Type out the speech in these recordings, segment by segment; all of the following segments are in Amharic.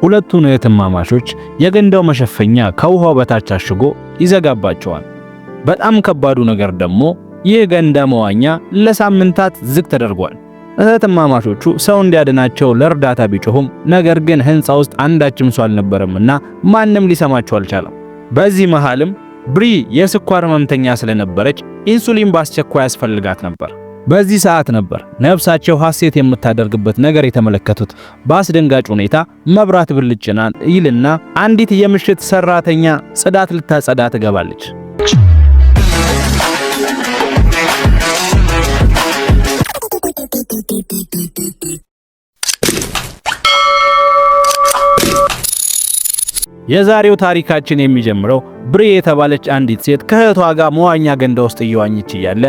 ሁለቱን እህትማማቾች የገንዳው መሸፈኛ ከውሃው በታች አሽጎ ይዘጋባቸዋል። በጣም ከባዱ ነገር ደግሞ ይህ ገንዳ መዋኛ ለሳምንታት ዝግ ተደርጓል። እህትማማቾቹ ሰው እንዲያድናቸው ለእርዳታ ቢጮሁም ነገር ግን ህንፃ ውስጥ አንዳችም ሰው አልነበረምና ማንም ሊሰማቸው አልቻለም። በዚህ መሃልም ብሪ የስኳር ህመምተኛ ስለነበረች ኢንሱሊን በአስቸኳይ ያስፈልጋት ነበር። በዚህ ሰዓት ነበር ነፍሳቸው ሐሴት የምታደርግበት ነገር የተመለከቱት። በአስደንጋጭ ሁኔታ መብራት ብልጭና ይልና አንዲት የምሽት ሰራተኛ ጽዳት ልታጸዳ ትገባለች። የዛሬው ታሪካችን የሚጀምረው ብሪ የተባለች አንዲት ሴት ከእህቷ ጋር መዋኛ ገንዳ ውስጥ እየዋኘች እያለ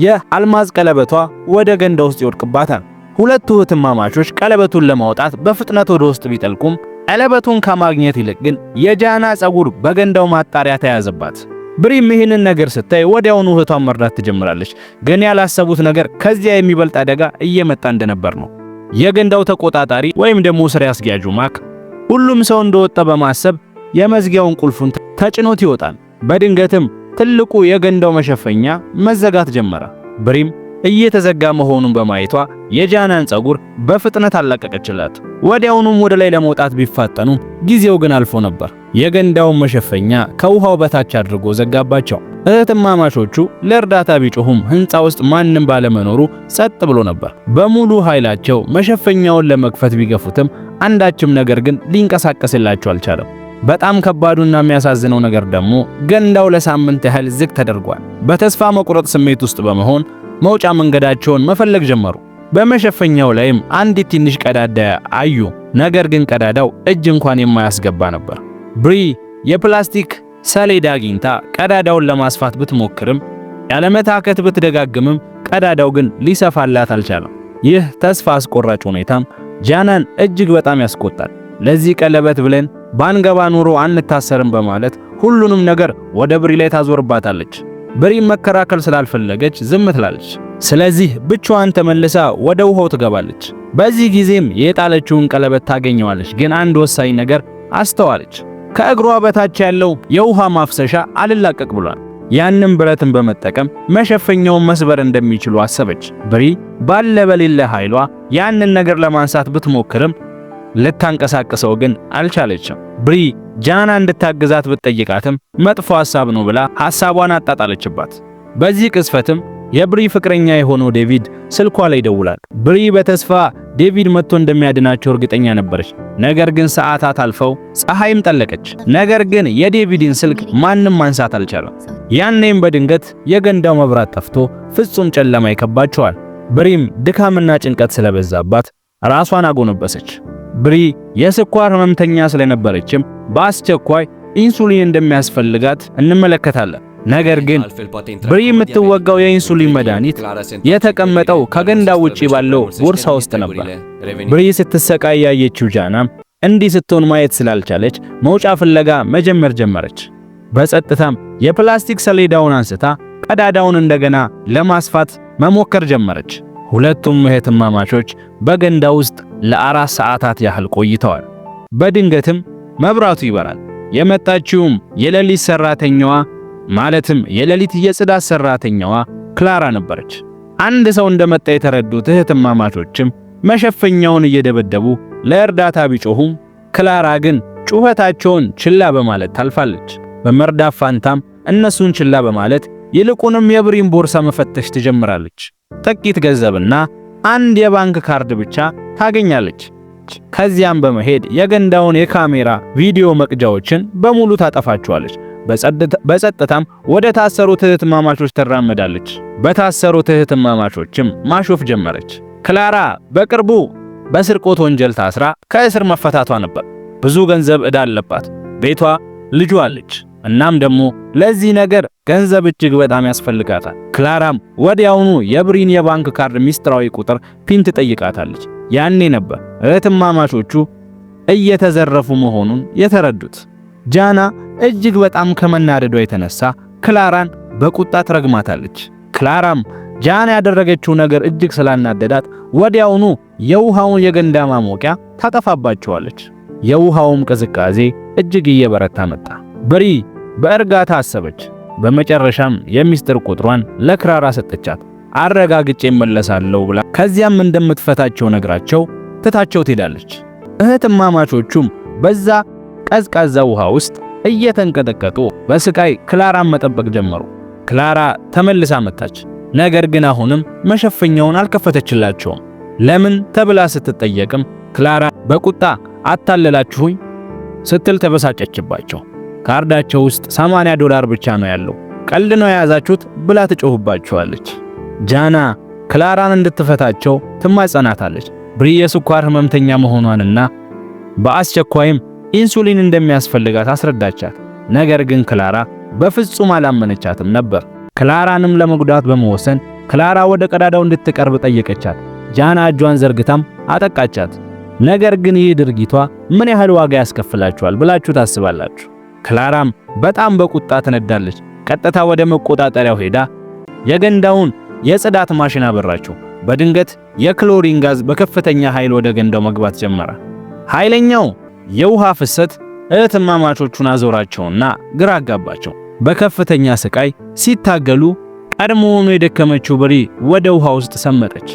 የአልማዝ ቀለበቷ ወደ ገንዳ ውስጥ ይወድቅባታል። ሁለቱ እህትማማቾች ቀለበቱን ለማውጣት በፍጥነት ወደ ውስጥ ቢጠልቁም ቀለበቱን ከማግኘት ይልቅ ግን የጃና ጸጉር በገንዳው ማጣሪያ ተያዘባት። ብሪም ይህንን ነገር ስታይ ወዲያውኑ እህቷን መርዳት ትጀምራለች። ግን ያላሰቡት ነገር ከዚያ የሚበልጥ አደጋ እየመጣ እንደነበር ነው። የገንዳው ተቆጣጣሪ ወይም ደግሞ ስራ አስኪያጁ ማክ ሁሉም ሰው እንደወጣ በማሰብ የመዝጊያውን ቁልፉን ተጭኖት ይወጣል። በድንገትም ትልቁ የገንዳው መሸፈኛ መዘጋት ጀመረ። ብሪም እየተዘጋ መሆኑን በማየቷ የጃናን ጸጉር በፍጥነት አላቀቀችላት። ወዲያውኑም ወደ ላይ ለመውጣት ቢፋጠኑ ጊዜው ግን አልፎ ነበር። የገንዳውን መሸፈኛ ከውሃው በታች አድርጎ ዘጋባቸው። እህትማማቾቹ ለእርዳታ ቢጮሁም ህንፃ ውስጥ ማንም ባለመኖሩ ጸጥ ብሎ ነበር። በሙሉ ኃይላቸው መሸፈኛውን ለመክፈት ቢገፉትም አንዳችም ነገር ግን ሊንቀሳቀስላቸው አልቻለም። በጣም ከባዱና የሚያሳዝነው ነገር ደግሞ ገንዳው ለሳምንት ያህል ዝግ ተደርጓል። በተስፋ መቁረጥ ስሜት ውስጥ በመሆን መውጫ መንገዳቸውን መፈለግ ጀመሩ። በመሸፈኛው ላይም አንዲት ትንሽ ቀዳዳ አዩ። ነገር ግን ቀዳዳው እጅ እንኳን የማያስገባ ነበር። ብሪ የፕላስቲክ ሰሌዳ አግኝታ ቀዳዳውን ለማስፋት ብትሞክርም ያለመታከት ብትደጋግምም ቀዳዳው ግን ሊሰፋላት አልቻለም። ይህ ተስፋ አስቆራጭ ሁኔታም ጃናን እጅግ በጣም ያስቆጣል። ለዚህ ቀለበት ብለን ባንገባ ኑሮ አንታሰርም በማለት ሁሉንም ነገር ወደ ብሪ ላይ ታዞርባታለች። ብሪ መከራከል ስላልፈለገች ዝም ትላለች። ስለዚህ ብቻዋን ተመልሳ ወደ ውሃው ትገባለች። በዚህ ጊዜም የጣለችውን ቀለበት ታገኘዋለች። ግን አንድ ወሳኝ ነገር አስተዋለች። ከእግሯ በታች ያለው የውሃ ማፍሰሻ አልላቀቅ ብሏል። ያንን ብረትን በመጠቀም መሸፈኛውን መስበር እንደሚችሉ አሰበች። ብሪ ባለ በሌለ ኃይሏ ያንን ነገር ለማንሳት ብትሞክርም ልታንቀሳቅሰው ግን አልቻለችም። ብሪ ጃና እንድታግዛት ብትጠይቃትም መጥፎ ሐሳብ ነው ብላ ሐሳቧን አጣጣለችባት። በዚህ ቅስፈትም የብሪ ፍቅረኛ የሆነው ዴቪድ ስልኳ ላይ ይደውላል። ብሪ በተስፋ ዴቪድ መጥቶ እንደሚያድናቸው እርግጠኛ ነበረች። ነገር ግን ሰዓታት አልፈው ፀሐይም ጠለቀች። ነገር ግን የዴቪድን ስልክ ማንም ማንሳት አልቻለም። ያኔም በድንገት የገንዳው መብራት ጠፍቶ ፍጹም ጨለማ ይከባቸዋል። ብሪም ድካምና ጭንቀት ስለበዛባት ራሷን አጎነበሰች። ብሪ የስኳር ህመምተኛ ስለነበረችም በአስቸኳይ ኢንሱሊን እንደሚያስፈልጋት እንመለከታለን። ነገር ግን ብሪ የምትወጋው የኢንሱሊን መድኃኒት የተቀመጠው ከገንዳው ውጪ ባለው ቦርሳ ውስጥ ነበር። ብሪ ስትሰቃይ ያየችው ጃናም እንዲህ ስትሆን ማየት ስላልቻለች መውጫ ፍለጋ መጀመር ጀመረች። በጸጥታም የፕላስቲክ ሰሌዳውን አንስታ ቀዳዳውን እንደገና ለማስፋት መሞከር ጀመረች። ሁለቱም እህትማማቾች በገንዳ ውስጥ ለ4 ሰዓታት ያህል ቆይተዋል። በድንገትም መብራቱ ይበራል። የመጣችውም የሌሊት ሰራተኛዋ ማለትም የሌሊት የጽዳት ሰራተኛዋ ክላራ ነበረች። አንድ ሰው እንደመጣ የተረዱት እህትማማቾችም መሸፈኛውን እየደበደቡ ለእርዳታ ቢጮሁም ክላራ ግን ጩኸታቸውን ችላ በማለት ታልፋለች። በመርዳት ፋንታም እነሱን ችላ በማለት ይልቁንም የብሪን ቦርሳ መፈተሽ ትጀምራለች። ጥቂት ገንዘብና አንድ የባንክ ካርድ ብቻ ታገኛለች። ከዚያም በመሄድ የገንዳውን የካሜራ ቪዲዮ መቅጃዎችን በሙሉ ታጠፋቸዋለች። በጸጥታም ወደ ታሰሩት እህትማማቾች ትራመዳለች። በታሰሩት እህትማማቾችም ማሾፍ ጀመረች። ክላራ በቅርቡ በስርቆት ወንጀል ታስራ ከእስር መፈታቷ ነበር። ብዙ ገንዘብ ዕዳ አለባት። ቤቷ፣ ልጇ አለች። እናም ደግሞ ለዚህ ነገር ገንዘብ እጅግ በጣም ያስፈልጋታል። ክላራም ወዲያውኑ የብሪን የባንክ ካርድ ሚስጥራዊ ቁጥር ፒን ትጠይቃታለች። ያኔ ነበር እህትማማቾቹ እየተዘረፉ መሆኑን የተረዱት። ጃና እጅግ በጣም ከመናደዷ የተነሳ ክላራን በቁጣ ትረግማታለች። ክላራም ጃና ያደረገችው ነገር እጅግ ስላናደዳት ወዲያውኑ የውሃውን የገንዳ ማሞቂያ ታጠፋባቸዋለች። የውሃውም ቅዝቃዜ እጅግ እየበረታ መጣ። ብሪ በእርጋታ አሰበች። በመጨረሻም የሚስጥር ቁጥሯን ለክላራ ሰጠቻት። አረጋግጬ እመለሳለሁ ብላ ከዚያም እንደምትፈታቸው ነግራቸው ትታቸው ትሄዳለች። እህትማማቾቹም በዛ ቀዝቃዛ ውሃ ውስጥ እየተንቀጠቀጡ በስቃይ ክላራን መጠበቅ ጀመሩ። ክላራ ተመልሳ መጣች። ነገር ግን አሁንም መሸፈኛውን አልከፈተችላቸውም። ለምን ተብላ ስትጠየቅም ክላራ በቁጣ አታለላችሁኝ ስትል ተበሳጨችባቸው። ካርዳቸው ውስጥ $80 ብቻ ነው ያለው፣ ቀልድ ነው የያዛችሁት ብላ ትጮህባቸዋለች። ጃና ክላራን እንድትፈታቸው ትማጸናታለች። ብሪ የስኳር ህመምተኛ መሆኗንና በአስቸኳይም ኢንሱሊን እንደሚያስፈልጋት አስረዳቻት። ነገር ግን ክላራ በፍጹም አላመነቻትም ነበር። ክላራንም ለመጉዳት በመወሰን ክላራ ወደ ቀዳዳው እንድትቀርብ ጠየቀቻት። ጃና እጇን ዘርግታም አጠቃቻት። ነገር ግን ይህ ድርጊቷ ምን ያህል ዋጋ ያስከፍላችኋል ብላችሁ ታስባላችሁ? ክላራም በጣም በቁጣ ትነዳለች። ቀጥታ ወደ መቆጣጠሪያው ሄዳ የገንዳውን የጽዳት ማሽን አበራችው። በድንገት የክሎሪን ጋዝ በከፍተኛ ኃይል ወደ ገንዳው መግባት ጀመረ። ኃይለኛው የውሃ ፍሰት እህትማማቾቹን አዞራቸውና ግራ አጋባቸው። በከፍተኛ ስቃይ ሲታገሉ ቀድሞውኑ የደከመችው ብሪ ወደ ውሃ ውስጥ ሰመጠች።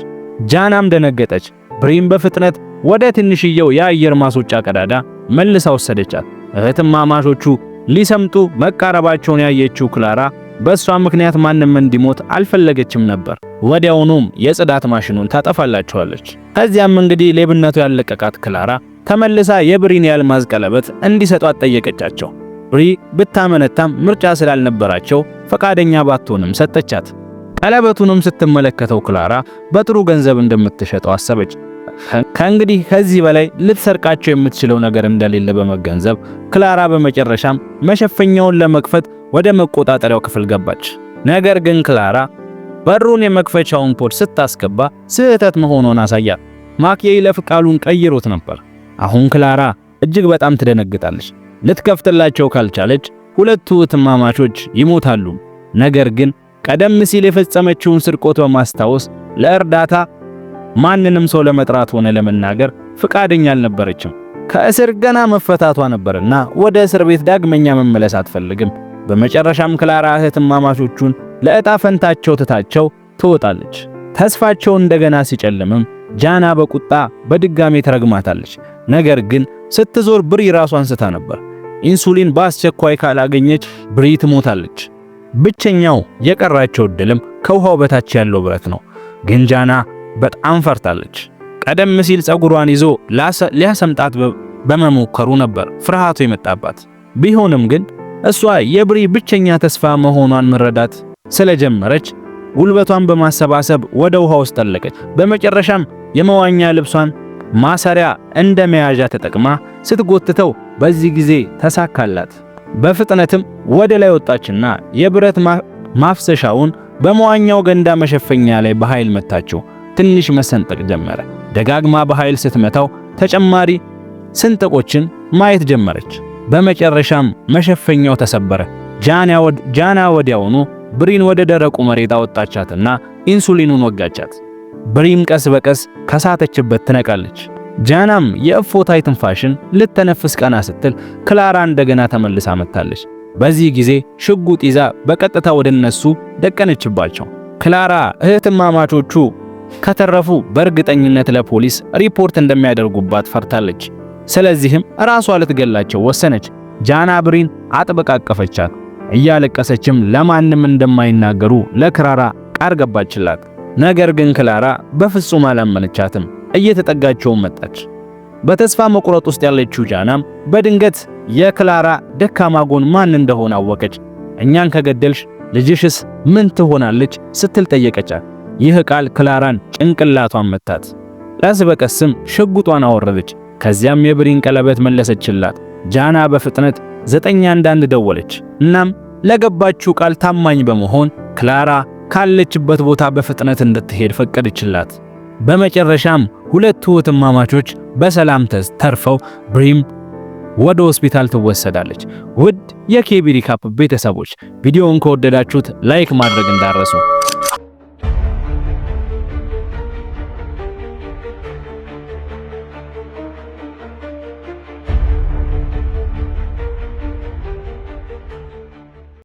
ጃናም ደነገጠች። ብሪም በፍጥነት ወደ ትንሽየው የአየር ማስወጫ ቀዳዳ መልሳ ወሰደቻት። እህትማማቾቹ ሊሰምጡ መቃረባቸውን ያየችው ክላራ በሷ ምክንያት ማንም እንዲሞት አልፈለገችም ነበር። ወዲያውኑም የጽዳት ማሽኑን ታጠፋላቸዋለች። ከዚያም እንግዲህ ሌብነቱ ያለቀቃት ክላራ ተመልሳ የብሪን የአልማዝ ቀለበት እንዲሰጧት ጠየቀቻቸው። ብሪ ብታመነታም ምርጫ ስላልነበራቸው ፈቃደኛ ባትሆንም ሰጠቻት። ቀለበቱንም ስትመለከተው ክላራ በጥሩ ገንዘብ እንደምትሸጠው አሰበች። ከእንግዲህ ከዚህ በላይ ልትሰርቃቸው የምትችለው ነገር እንደሌለ በመገንዘብ ክላራ በመጨረሻም መሸፈኛውን ለመክፈት ወደ መቆጣጠሪያው ክፍል ገባች። ነገር ግን ክላራ በሩን የመክፈቻውን ኮድ ስታስገባ ስህተት መሆኑን አሳያት። ማክዬ ለፍቃሉን ቀይሮት ነበር። አሁን ክላራ እጅግ በጣም ትደነግጣለች። ልትከፍትላቸው ካልቻለች ሁለቱ እህትማማቾች ይሞታሉ። ነገር ግን ቀደም ሲል የፈጸመችውን ስርቆት በማስታወስ ለእርዳታ ማንንም ሰው ለመጥራት ሆነ ለመናገር ፍቃደኛ አልነበረችም። ከእስር ገና መፈታቷ ነበርና ወደ እስር ቤት ዳግመኛ መመለስ አትፈልግም። በመጨረሻም ክላራ እህትማማቾቹን ለዕጣ ፈንታቸው ትታቸው ትወጣለች። ተስፋቸው እንደገና ሲጨልምም ጃና በቁጣ በድጋሜ ተረግማታለች። ነገር ግን ስትዞር ብሪ ራሷን ስታ ነበር። ኢንሱሊን በአስቸኳይ ካላገኘች ብሪ ትሞታለች። ብቸኛው የቀራቸው ዕድልም ከውሃው በታች ያለው ብረት ነው። ግን ጃና በጣም ፈርታለች። ቀደም ሲል ጸጉሯን ይዞ ሊያሰምጣት በመሞከሩ ነበር ፍርሃቱ የመጣባት። ቢሆንም ግን እሷ የብሪ ብቸኛ ተስፋ መሆኗን መረዳት ስለጀመረች ጉልበቷን በማሰባሰብ ወደ ውሃ ውስጥ ጠለቀች። በመጨረሻም የመዋኛ ልብሷን ማሰሪያ እንደ መያዣ ተጠቅማ ስትጎትተው በዚህ ጊዜ ተሳካላት። በፍጥነትም ወደ ላይ ወጣችና የብረት ማፍሰሻውን በመዋኛው ገንዳ መሸፈኛ ላይ በኃይል መታችው። ትንሽ መሰንጠቅ ጀመረ። ደጋግማ በኃይል ስትመታው ተጨማሪ ስንጥቆችን ማየት ጀመረች። በመጨረሻም መሸፈኛው ተሰበረ። ጃና ወዲያውኑ ብሪን ወደ ደረቁ መሬት አወጣቻትና ኢንሱሊኑን ወጋቻት። ብሪም ቀስ በቀስ ከሳተችበት ትነቃለች። ጃናም የእፎታይ ትንፋሽን ልተነፍስ ቀና ስትል ክላራ እንደገና ተመልሳ መታለች። በዚህ ጊዜ ሽጉጥ ይዛ በቀጥታ ወደ እነሱ ደቀነችባቸው። ክላራ እህትማማቾቹ ከተረፉ በእርግጠኝነት ለፖሊስ ሪፖርት እንደሚያደርጉባት ፈርታለች። ስለዚህም ራሷ ልትገላቸው ወሰነች። ጃና ብሪን አጥብቃ አቀፈቻት። እያለቀሰችም ለማንም እንደማይናገሩ ለክላራ ቃል ገባችላት። ነገር ግን ክላራ በፍጹም አላመነቻትም። እየተጠጋቸው መጣች። በተስፋ መቁረጥ ውስጥ ያለችው ጃናም በድንገት የክላራ ደካማ ጎን ማን እንደሆነ አወቀች። እኛን ከገደልሽ ልጅሽስ ምን ትሆናለች ስትል ጠየቀቻት። ይህ ቃል ክላራን ጭንቅላቷን መታት። ቀስ በቀስም ሽጉጧን አወረደች። ከዚያም የብሪን ቀለበት መለሰችላት። ጃና በፍጥነት 911 ደወለች። እናም ለገባችው ቃል ታማኝ በመሆን ክላራ ካለችበት ቦታ በፍጥነት እንድትሄድ ፈቀደችላት። በመጨረሻም ሁለቱ እህትማማቾች በሰላም ተርፈው ብሪም ወደ ሆስፒታል ትወሰዳለች። ውድ የኬቢ ሪካፕ ቤተሰቦች ቪዲዮውን ከወደዳችሁት ላይክ ማድረግ እንዳረሱ